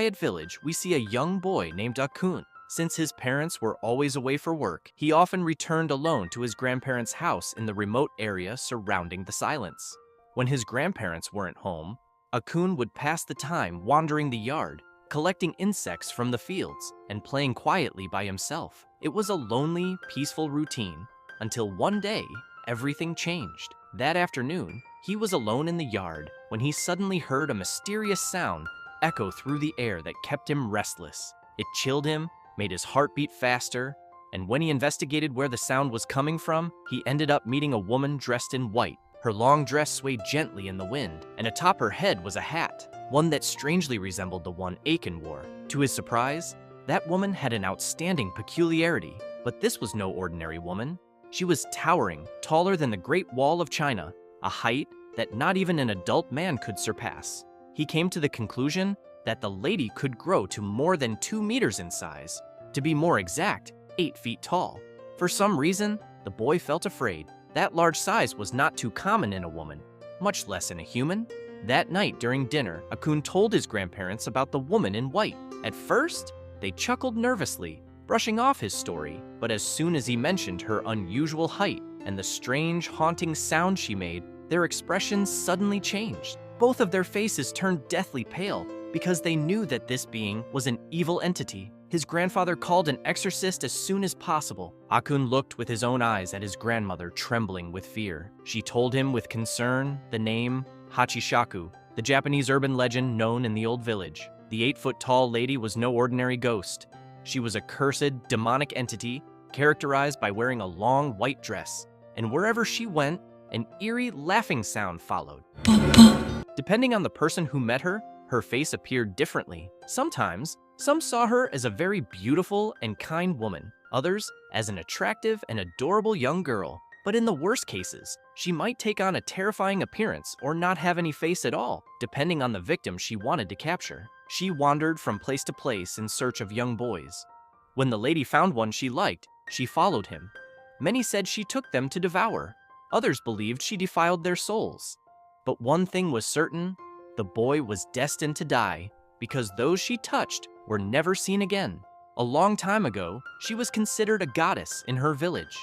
quiet village, we see a young boy named Akun. Since his parents were always away for work, he often returned alone to his grandparents' house in the remote area surrounding the silence. When his grandparents weren't home, Akun would pass the time wandering the yard, collecting insects from the fields, and playing quietly by himself. It was a lonely, peaceful routine until one day, everything changed. That afternoon, he was alone in the yard when he suddenly heard a mysterious sound echo through the air that kept him restless. It chilled him, made his heart beat faster, and when he investigated where the sound was coming from, he ended up meeting a woman dressed in white. Her long dress swayed gently in the wind, and atop her head was a hat, one that strangely resembled the one Akin wore. To his surprise, that woman had an outstanding peculiarity, but this was no ordinary woman. She was towering, taller than the Great Wall of China, a height that not even an adult man could surpass. He came to the conclusion that the lady could grow to more than 2 meters in size, to be more exact, 8 feet tall. For some reason, the boy felt afraid. That large size was not too common in a woman, much less in a human. That night during dinner, Akun told his grandparents about the woman in white. At first, they chuckled nervously, brushing off his story, but as soon as he mentioned her unusual height and the strange, haunting sound she made, their expressions suddenly changed. Both of their faces turned deathly pale because they knew that this being was an evil entity. His grandfather called an exorcist as soon as possible. Akun looked with his own eyes at his grandmother, trembling with fear. She told him with concern the name Hachishaku, the Japanese urban legend known in the old village. The 8-foot-tall lady was no ordinary ghost. She was a cursed, demonic entity characterized by wearing a long white dress, and wherever she went, an eerie laughing sound followed. Depending on the person who met her, her face appeared differently. Sometimes, some saw her as a very beautiful and kind woman, others as an attractive and adorable young girl. But in the worst cases, she might take on a terrifying appearance or not have any face at all, depending on the victim she wanted to capture. She wandered from place to place in search of young boys. When the lady found one she liked, she followed him. Many said she took them to devour. Others believed she defiled their souls. But one thing was certain, the boy was destined to die, because those she touched were never seen again. A long time ago, she was considered a goddess in her village.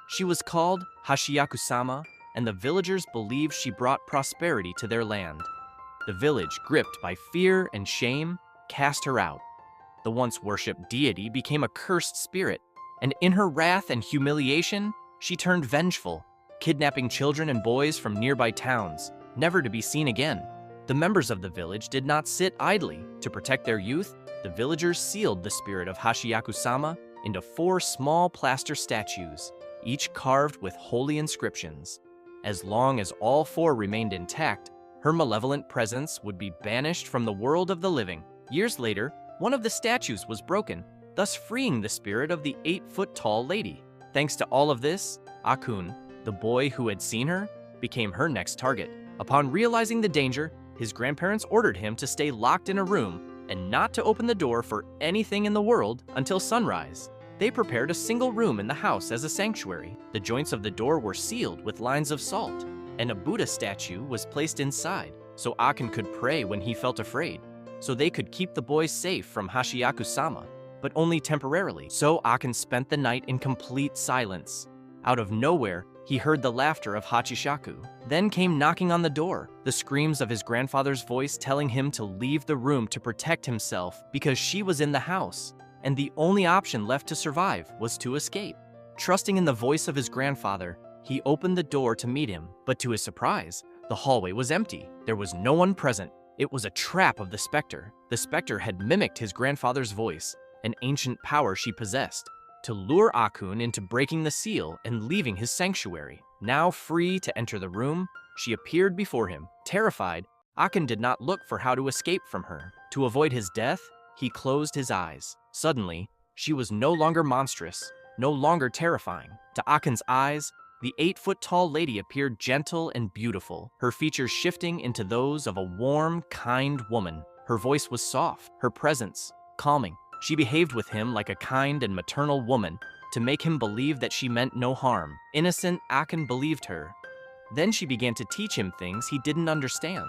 She was called Hachishaku-sama, and the villagers believed she brought prosperity to their land. The village, gripped by fear and shame, cast her out. The once worshipped deity became a cursed spirit, and in her wrath and humiliation, she turned vengeful, kidnapping children and boys from nearby towns, never to be seen again. The members of the village did not sit idly. To protect their youth, the villagers sealed the spirit of Hachishaku-sama into 4 small plaster statues, each carved with holy inscriptions. As long as all 4 remained intact, her malevolent presence would be banished from the world of the living. Years later, one of the statues was broken, thus freeing the spirit of the 8-foot-tall lady. Thanks to all of this, Akun, the boy who had seen her, became her next target. Upon realizing the danger, his grandparents ordered him to stay locked in a room and not to open the door for anything in the world until sunrise. They prepared a single room in the house as a sanctuary. The joints of the door were sealed with lines of salt, and a Buddha statue was placed inside so Akun could pray when he felt afraid, so they could keep the boy safe from Hachishaku-sama, but only temporarily. So Akun spent the night in complete silence. Out of nowhere, he heard the laughter of Hachishaku, then came knocking on the door, the screams of his grandfather's voice telling him to leave the room to protect himself because she was in the house, and the only option left to survive was to escape. Trusting in the voice of his grandfather, he opened the door to meet him, but to his surprise, the hallway was empty. There was no one present. It was a trap of the specter. The specter had mimicked his grandfather's voice, an ancient power she possessed, to lure Akun into breaking the seal and leaving his sanctuary. Now free to enter the room, she appeared before him. Terrified, Akun did not look for how to escape from her. To avoid his death, he closed his eyes. Suddenly, she was no longer monstrous, no longer terrifying. To Akun's eyes, the 8-foot-tall lady appeared gentle and beautiful, her features shifting into those of a warm, kind woman. Her voice was soft, her presence calming. She behaved with him like a kind and maternal woman to make him believe that she meant no harm. Innocent, Akun believed her. Then she began to teach him things he didn't understand.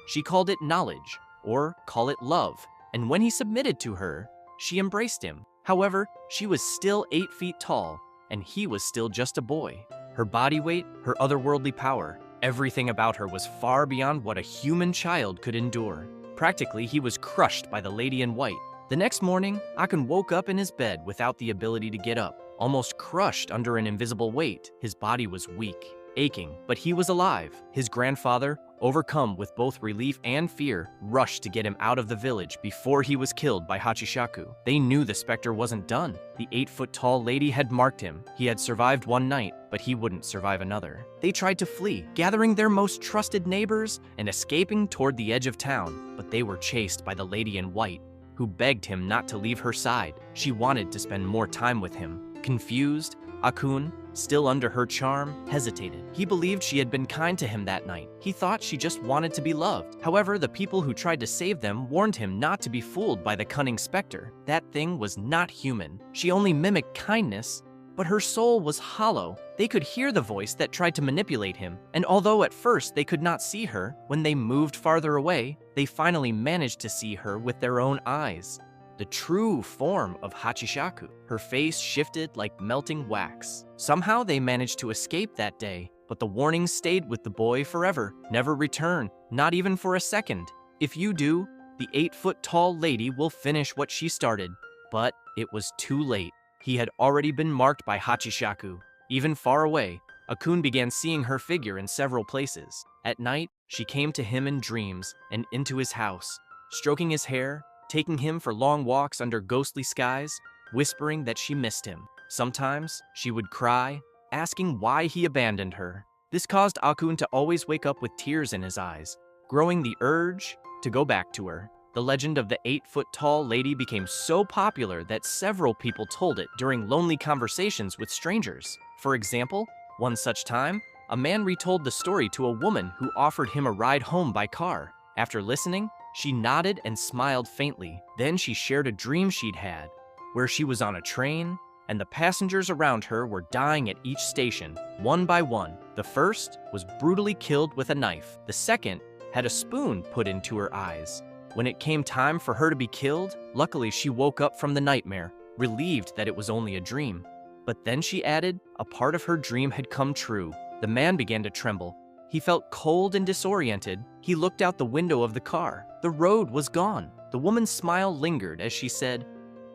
She called it knowledge, or call it love. and when he submitted to her, she embraced him. However, she was still 8 feet tall, and he was still just a boy. Her body weight, her otherworldly power, everything about her was far beyond what a human child could endure. Practically, he was crushed by the lady in white. The next morning, Akun woke up in his bed without the ability to get up, almost crushed under an invisible weight. His body was weak, aching, but he was alive. His grandfather, overcome with both relief and fear, rushed to get him out of the village before he was killed by Hachishaku. They knew the specter wasn't done. The 8-foot-tall lady had marked him. He had survived one night, but he wouldn't survive another. They tried to flee, gathering their most trusted neighbors and escaping toward the edge of town, but they were chased by the lady in white, who begged him not to leave her side. She wanted to spend more time with him. Confused, Akun, still under her charm, hesitated. He believed she had been kind to him that night. He thought she just wanted to be loved. However, the people who tried to save them warned him not to be fooled by the cunning specter. That thing was not human. She only mimicked kindness, but her soul was hollow. They could hear the voice that tried to manipulate him, and although at first they could not see her, when they moved farther away, they finally managed to see her with their own eyes. The true form of Hachishaku. Her face shifted like melting wax. Somehow they managed to escape that day, but the warning stayed with the boy forever. Never return, not even for a second. If you do, the 8-foot-tall lady will finish what she started. But it was too late. He had already been marked by Hachishaku. Even far away, Akun began seeing her figure in several places. At night, she came to him in dreams and into his house, stroking his hair, taking him for long walks under ghostly skies, whispering that she missed him. Sometimes she would cry, asking why he abandoned her. This caused Akun to always wake up with tears in his eyes, growing the urge to go back to her. The legend of the 8-foot-tall lady became so popular that several people told it during lonely conversations with strangers. For example, one such time, a man retold the story to a woman who offered him a ride home by car. After listening, she nodded and smiled faintly. Then she shared a dream she'd had, where she was on a train, and the passengers around her were dying at each station, one by one. The first was brutally killed with a knife. The second had a spoon put into her eyes. When it came time for her to be killed, luckily she woke up from the nightmare, relieved that it was only a dream. But then she added, a part of her dream had come true. The man began to tremble. He felt cold and disoriented. He looked out the window of the car. The road was gone. The woman's smile lingered as she said,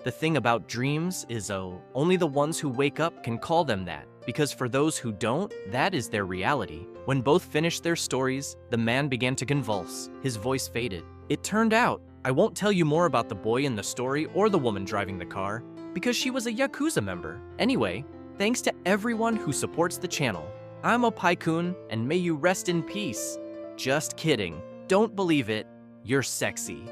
"The thing about dreams is, only the ones who wake up can call them that, because for those who don't, that is their reality." When both finished their stories, the man began to convulse. His voice faded. It turned out, I won't tell you more about the boy in the story or the woman driving the car, because she was a Yakuza member. Anyway, thanks to everyone who supports the channel. I'm Yokai-kun, and may you rest in peace. Just kidding. Don't believe it. You're sexy.